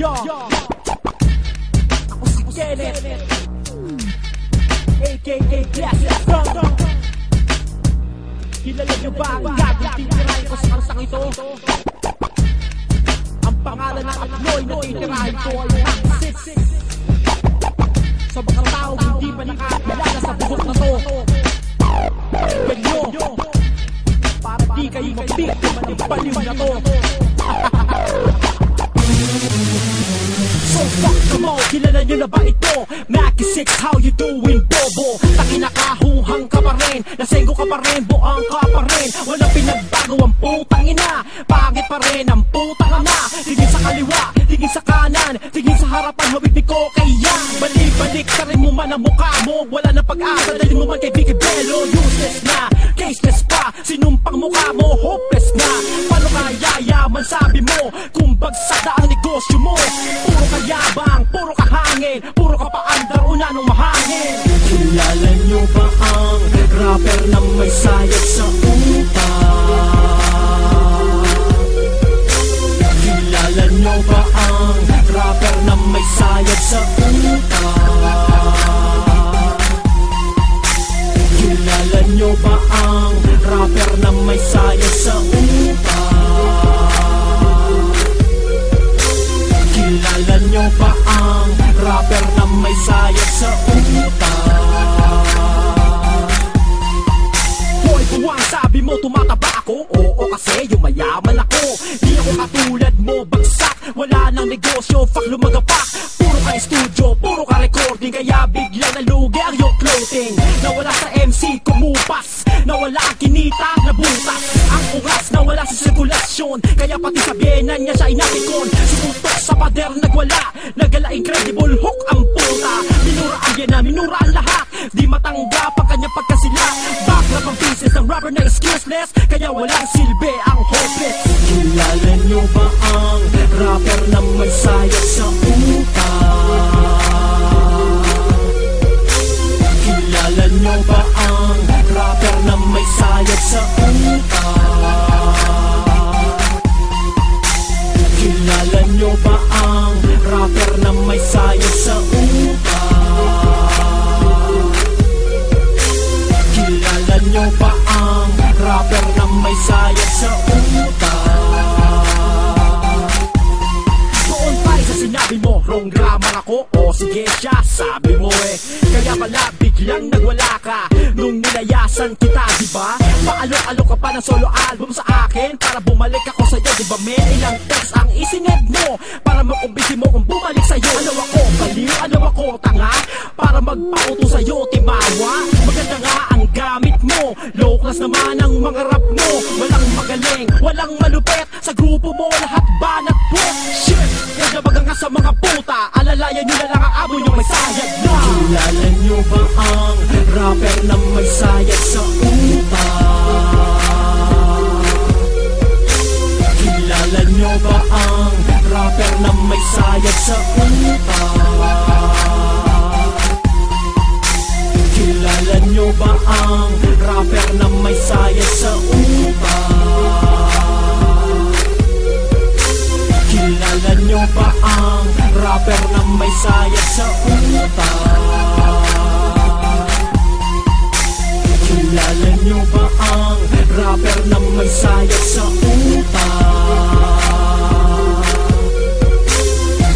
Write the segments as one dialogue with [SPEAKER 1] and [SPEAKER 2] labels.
[SPEAKER 1] Ako si Kenneth, a.k.a. Glasses Song. Kilala niyo ba ang gagawin titirahin ko sa karsang ito? Ang pangalan ng atloy na titirahin ko ay Axis. Sa mga tao hindi pa nakakilala sa buhok na to, ganyo, para di kayo mabiktima ng baliw na to. So fuck them all, kilala nyo na ba ito? Mackie 6, how you doing, bobo? Takinakahuhang ka pa rin, lasenggo ka pa rin, buang ka pa rin. Walang pinagbago ang putang ina, pangit pa rin ang putang na. Tingin sa kaliwa, tingin sa kanan, tingin sa harapan, hawig ni Kokaya. Balik-balik ka rin mo man ang mukha mo, wala na pag-asa, dali mo man kay Vicky Bello. Useless na, caseless pa, sinumpang mukha mo, hopeless na. Paano kaya yaman sabi mo, kung bagsak na ang negosyo mo? Puro kayabang, puro kahangin, puro kapaandar, una nung mahangin.
[SPEAKER 2] Kilala nyo ba ang rapper na may sayad sa utak? Kilala nyo ba ang rapper na may sayad sa utak? Kilala nyo ba ang rapper na may sayad sa utak? Kilala nyo ba ang rapper na may sayad sa utak?
[SPEAKER 1] Hoy, buwang sabi mo tumataba ako? Oo kasi yung mayaman ako. Di ako katulad mo, bagsak, wala nang negosyo, fuck lumagapak. Puro ka studio, puro ka recording, kaya biglang nalugi ang iyong clothing. Nawala sa MC, kumupas, nawala ang kinita, nabutas. Ang oras, nawala sa sirkulasyon, kaya pati sa biyenan niya siya inatikon. Sumutok sa pader, nagwala, nagala incredible hook ang puta. Minura ang yena, minura ang lahat, di matanggap ang kanyang pagkasila. Backrap ang pieces ng rapper na excuseless, kaya walang silbi ang hopeless.
[SPEAKER 2] Kilala nyo ba ang rapper na may sayad sa utak? Kilala nyo ba ang rapper na may sayad sa utak? Kilala nyo ba ang rapper na may sayad sa utak? Kilala nyo ba ang rapper na may sayad sa utak?
[SPEAKER 1] Doon tayo sa sinabi mo, wrong grammar ako. O sige siya, sabi mo eh. Kaya pala biglang nagwala ka nung nilayasan kita, diba? Paalok-alok ka pa ng solo album sa akin para bumalik ako sa'yo, diba men? Ilang text ang isinend mo para makumbisi mo kung bumalik sa'yo. Ano ako, baliw? Ano ako, tanga? Para magpauto sa'yo, timawa? Maganda nga ang gamit mo, low class naman ang mga rap mo. Walang magaling, walang malupet, sa grupo mo lahat banat po. Shit, kaya bagang ka sa mga puta, alalayan nyo na lang ang abo nyo may sayad na.
[SPEAKER 2] Kilala nyo ba ang rapper na may sayad sa utak? Kilala nyo ba ang rapper na may sayad sa utak? Kilala nyo ba ang rapper na may sayad sa utak? Kilala nyo ba ang rapper na may sayad sa utak? Kilala nyo ba ang rapper na may sayad sa utak?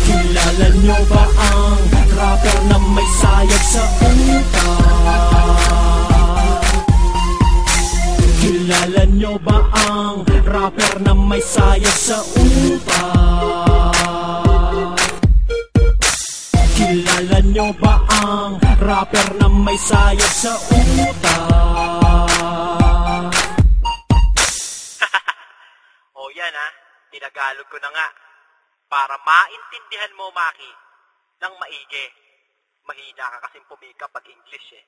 [SPEAKER 2] Kilala nyo ba ang rapper na may sayad sa utak? Kilala nyo ba ang rapper na may sayad sa utak? Kilala nyo ba ang rapper na may sayad sa utak?
[SPEAKER 3] O yan ha, tinagalog ko na nga. Para maintindihan mo, Maki, ng maigi. Mahina ka kasing pumika pag English eh.